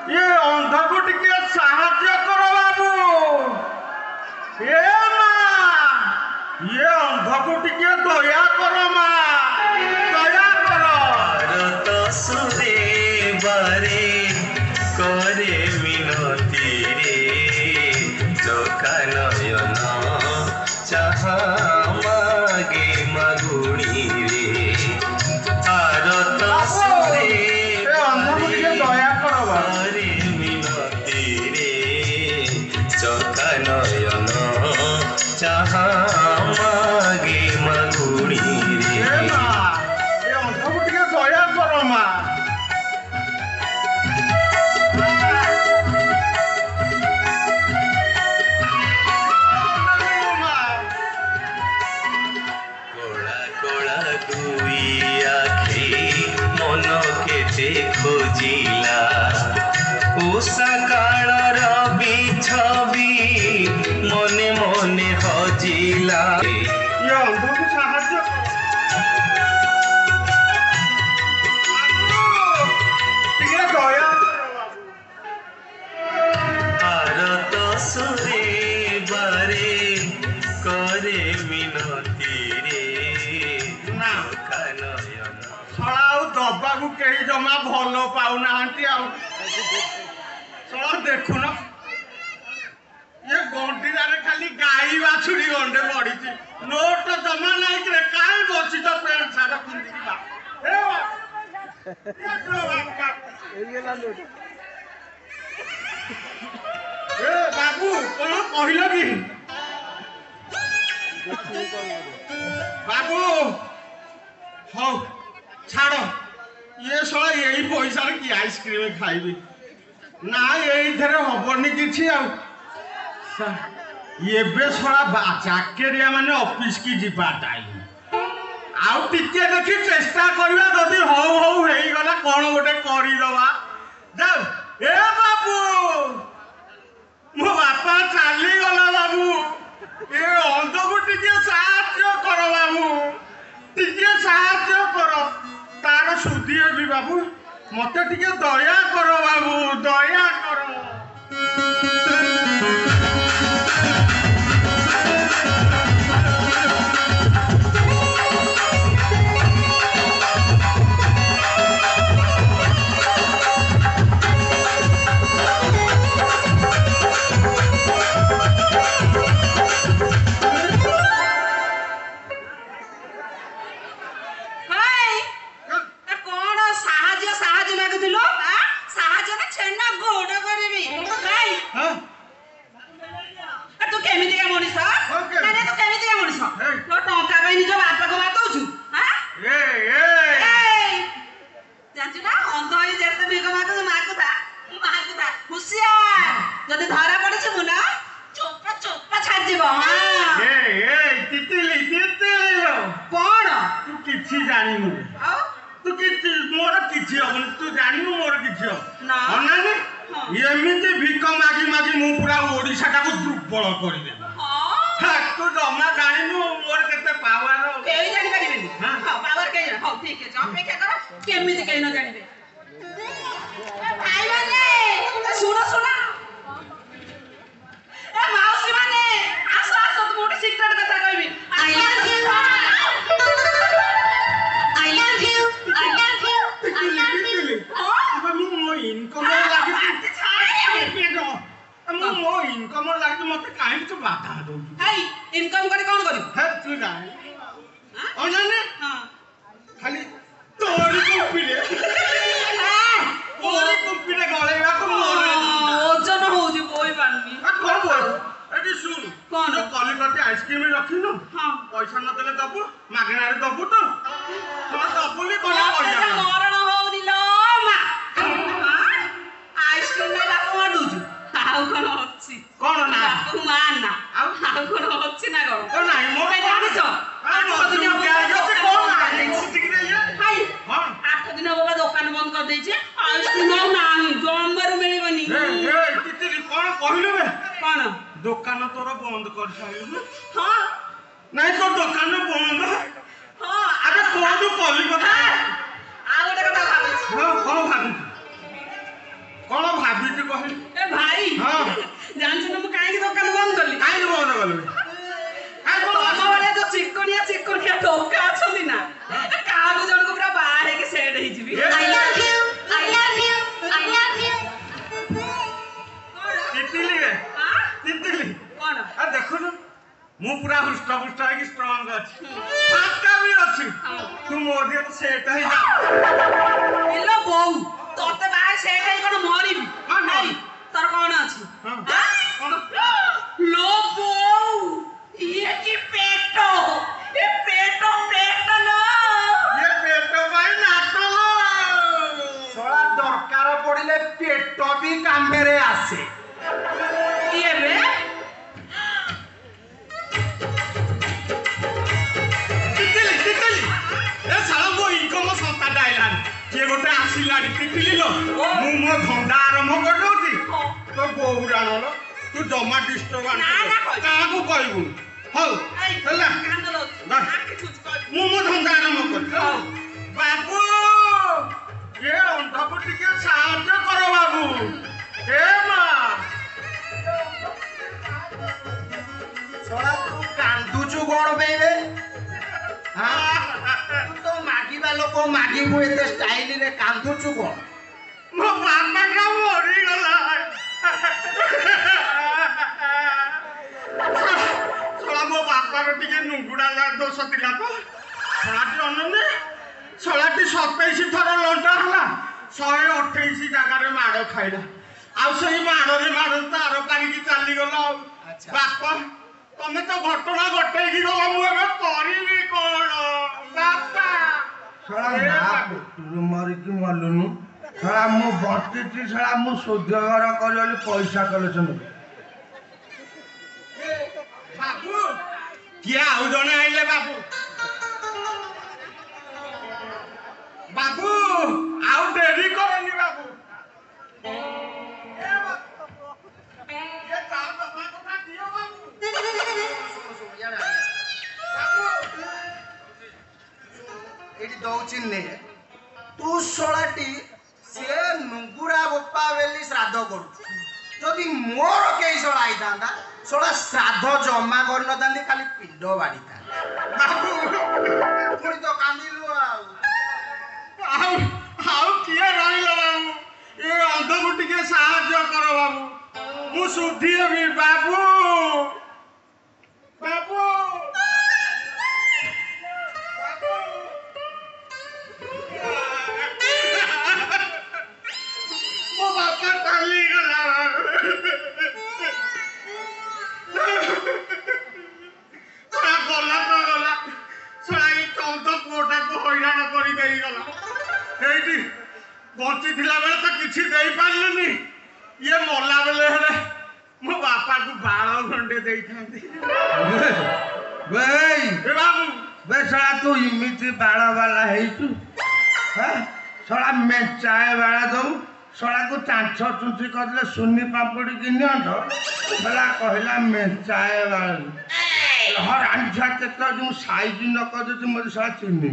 ये अंधा को टिके साहाଯ୍य करो बाबू ए माँ ये अंधा को टिके दया करो माँ दया करो भारत सुरे बारे करे मिनती रे चोखा नयन चाहा मागे मागुणी रे भारत सुरे दया करो करे मिनती रे चोखा नयन चाहा मागे मागुणी रे ये अंधा को टिके दया करो माँ खोजिला उषा कालर छवि मने मने हजिला ये अंधा को साहाଯ୍य टिके दया भारत सुरे बारे करे मिनती रे ना नयन शला दबाकू कहीं जमा भल पाऊना शला देखुन ये गंडीदारे खाली गाई बाछुरी गंडे पड़ी नोट जमा नहीं कि काई बची तो पैंट सार्ट पिंधिकी बाबू कौन कहल कि बाबू हौ छाड़ ये शला यही पैसा कि आइसक्रीम खाइबी ना यही हबनी किसी एबे शला चाकरिया माने ऑफिस की जीवा टाइम आउ टिके देखी चेष्टा करवा जदि हौ हौ हो गला कौन गोटे करदवा जाओ ए बाबू मो बापा चली गला बाबू ए अंध को टिके साहाଯ୍य कर बाबू टिके साहाଯ୍य कर तार सुधी भी बाबू मत टिके दया कर बाबू दया कर एमती भिक मागी मागी मु पूरा ओडिशा टाको दुर्बल कर तू जमा जानु मोर केते पावर केही जानि परिबेनी हां पावर केही हां ठीक है अपेक्षा करो केमिति केही न जानिबे भाई माने सुनो सुनो ए माउसी माने आसो आसो तुम मोटी सिक्रेट कथा कहबी I love you I love you I love you I love you हां मु इनकम लागी मो इनकम लागी मते काहे तो बाधा दउ हाय इनकम करे कोन करी हे तू जाने हां ओनाने हां खाली तोरी कंपनी हां तोरी कंपनी गळेवा को मोर ओजन होजी बोई बानमी कोन बोल एटी सुन कोन कलिकते आइसक्रीम रखिनो हां पैसा न देले दबु मागना रे दबु तो तोर दबुली कोना पैसा मरण होनी लो मा आइसक्रीम में बापू माडुजु आउ कोन अछि कोन ना बापू माना आउ कोन अछि ना गो कोन नाही मो पे जानिछ आठ दिन क्या यो से कोन ना सिटी रे ये हाय हां 8 दिन बाबा दुकान बंद कर देछे आइसक्रीम आउ नाही जम्बर मिलिबनी ए तितली कोन कहिलु बे कोन दुकान तोर बंद कर साइलु हां नहीं तो दुकान बंद हां अरे कोन कलिकता आ गोटे कथा भाबे हां कोन भाबी पेट भी कामेरे आसे ये बे तितली ए साला मो इनकम संस्था डायलान के गोटे आसिलानी तितली लो मु मो धंदा आरंभ कर दोती तो बोउरा न तू जमा डिस्टर्ब का को कहबू हौ हला मु मो धंदा आरंभ कर बाबू ये अंधापु टिके साहाय्य करो बाबू ए मां छोड़ा तू कांदुचु कोण बेबे हाँ तू तो मागिबा लोक मागिबू एते स्टाइल रे कांदुचु कोण मो बापा का मरी गला छोड़ा मो बापा रो टिके नुगुडा दोष थिला तो छाटी अनने छलाटी 27 थर लंटा हला 128 जगह रे माड़ खाइला आ सही माड़ रे माड़ तार पानी की चली गला बापा तमे तो घटना घटे की गला मु एबे करिबी कोन बापा साला ना तू मरी की मलुनु साला मु बंटी साला मु सुधर करली पैसा कलेक्शन बाबू किया आउ जने आइले बाबू बाबू आउ देरी करनी बाबू ये काम बाबा को ना दियो बाबू एटी दौची ने तू सोलाटी से नुगुरा बोपा बेली श्राद्ध करू जदि मोर केई सोला आइतांदा सोला श्राद्ध जमा कर न तांदी खाली पिंड बाड़ी था बाबू पुणी तो कांदिलु आउ किए रहिलो बाबू ए अंधको टिके साहाय्य करो बाबू मु सुधी हेबी बाबू बाबू मो बापा काली गला सारा गला तो गला सारा ई 14 कोटा को हैरान करी देई गला एठी बंची थिला बेले तो किछि देई पारलनी ये मरला बेले हेले मो बापा को 12 घंटे देई थांती बेई ए बाबू बे साला तू इमिति बाड़ा वाला है तू हां साला मेचाए वाला दऊ साला को चांछ चुंची करले सुन्नी पापड़ी किनि अंडो बला कहला मेचाए वाला हर आंछा केतो जो साइज न कर दे मो साला चिन्नी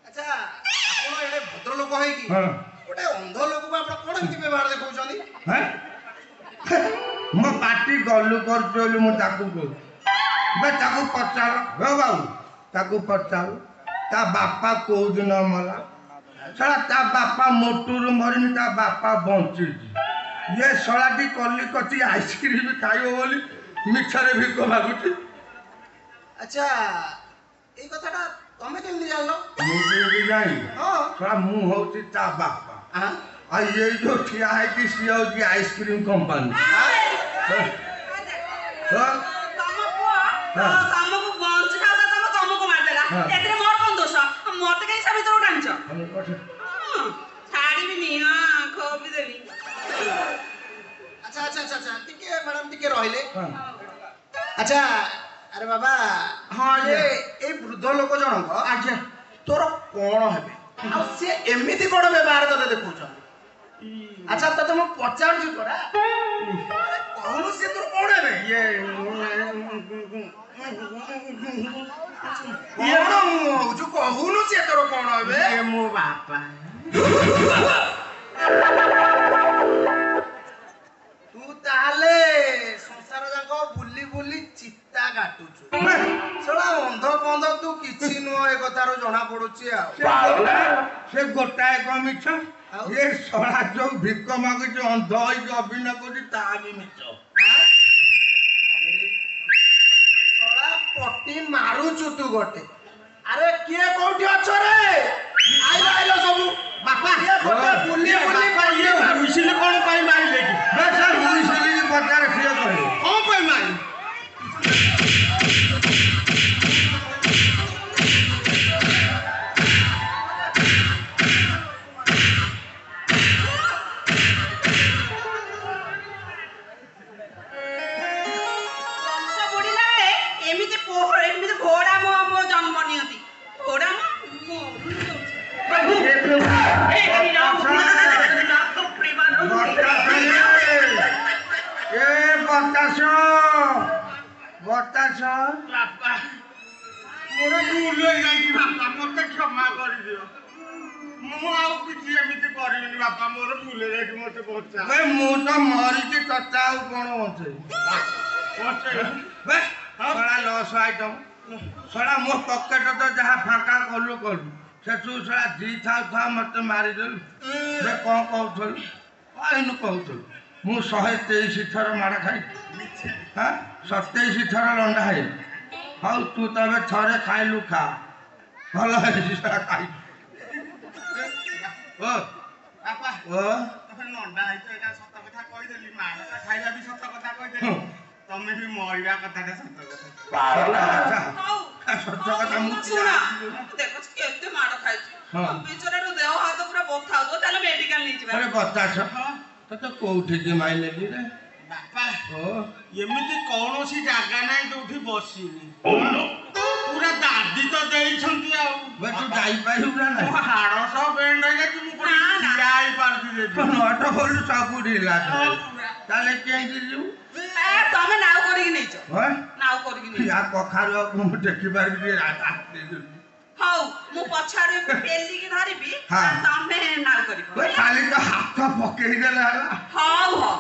अच्छा आपण एडे भद्र लोक है कि हां ओटे अंध लोक को आपण कोन एमति व्यवहार देखौछनी हैं मो पार्टी गल्लू कर चली मु ताकू को बे ताकू पचार हो बाबू ताकू पचार ता बापा को दिन मला साला ता बापा मोटूर मरिनी ता बापा बंची ये सलाटी कली कची आइसक्रीम खाइबो बोली मिछरे भी को मागुची अच्छा ए कथाटा तमे केमति जानलो मु भी जाई हां साला मु होची ता बापा हां आ ये जो ठिया है कि सी होची आइसक्रीम कंपनी हां तमको गंज खाता तमको मार देला एतरे मोर कोन दोष मते कहीं सब भीतर उठांछ हम कथे छाड़ी भी नहीं हां खोबी देली अच्छा अच्छा अच्छा अच्छा टिके मैडम टिके रहिले हां अच्छा अरे बाबा हाँ, ये ए वृद्ध लोक जनक आज्ञा तोर कोण हेबे आ से एमिति कोण व्यवहार तते देखौछ अच्छा तते म पचार छु तोरा कहनु से तोर कोण हेबे ये ये न जो कहनु से तोर कोण हेबे ये मो बापा तू ताले संसार जाको बुली बुली चित्ता काटुछु सला अंध बंध तू किछि नो ए कथारो जणा पडुछि आ से गोटाए कमिछ ये सड़ा जो भिक मागे जो अंध होई जो अभिनय करी ता भी मिछ सला पट्टी मारुछु तू गोटे अरे किए कोठी अछ रे आइलो आइलो सब बापा ये गोटे बुली बुली ये मिसिल कोन पाई मारिले कि बे सर हुइसली पचार सिया करे कोन पाई मारी ଆସ। ବାପା ମୋର ଭୁଲ ହେଇଯାଇଛି ବାପା, ମତେ କ୍ଷମା କରିଦିଅ। ମୁଁ ଆଉ କିଛି ଏମିତି କରିବିନି ବାପା, ମୋର ଭୁଲ ହେଇଯାଇଛି, ମତେ ବଞ୍ଚା। ବେ ମୁଁ ତ ମରିଛି, ତତେ ଆଉ କଣ ବଞ୍ଚେଇବି? ବେ ଶଳା ଲସ୍ ଆଇଟମ, ଶଳା ମୋ ପକେଟ ତ ଯାହା ଫାଙ୍କା କଲୁ ସେଠୁ ଶଳା ଦି ଥାଉ ମତେ ମାରିଦେଲୁ। ସେ କଣ କହୁଥିଲୁ? ଏଇନୁ କହୁଥିଲୁ ମୁଁ 123 ଥର ମାଡ଼ ଖାଇଛି, 27 ଥର ଲଣ୍ଡା ହେଇଛି। ହଉ ତୁ ତବେ ଥରେ ଖାଇଲୁ, ଖା, ଭଲ ହେଇଛି ଶଳା ଖାଇ। ଓ ବାପା ଓ ତମେ ନଣ୍ଡା ହେଇଛ, ଏଇଟା ସତ କଥା କହିଦେଲି। ମାଡ଼ଟା ଖାଇବା ବି ସତ କଥା କହିଦେଲି, ତମେ ବି ମରିବା କଥାଟା ସତ କଥା। ହଉ ସତ କଥା ମୁଁ ଶୁଣ, ଦେଖୁଛୁ କେତେ ମାଡ଼ ଖାଇଛୁ। ବିଚରାର ଦେହ ହାତ ପୁରା ବଥା ହଉଥିବ, ଚାଲ ମେଡିକାଲ ନେଇଯିବା। ଆରେ ବତାସ ତତେ କୋଉଠିକି ମାଇଲେଲି ରେ? ବାପା ଓ ଏମିତି କୌଣସି ଜାଗା ନାହିଁ ଯୋଉଠି ବସିନି। ପୁରା ଦାଦି ତ ଦେଇଛନ୍ତି ଆଉ। ବେ ତୁ ଯାଇପାରିବୁ ନା ମୋ ନାହିଁ? ହାଡ଼ ସହ ବେଣ୍ଡ ହେଇଯାଇଛି, ମୁଁ କୋଉଠି ନା, ନା। ଠିଆ ହେଇପାରୁଛି। ନଟ ଖୋଲୁ ସବୁ ଢିଲା। ତାହେଲେ କେମିତି ଯିବୁ? ତମେ ନାଉ କରିକି ନେଇଛ, ହଁ ନାଉ କରିକି ନେଇଛ। ୟା କଖାରୁ ମୁଁ ଦେଖିପାରିବି ହଉ ମୁଁ ପଛଆଡେ ପେଲିକି ଧରିବି, ହଁ। ତମେ ନାଉ କରିବ। ଖାଲି ତ ହାତ ପକେଇଦେଲେ ହେଲା। ହଉ ହଉ।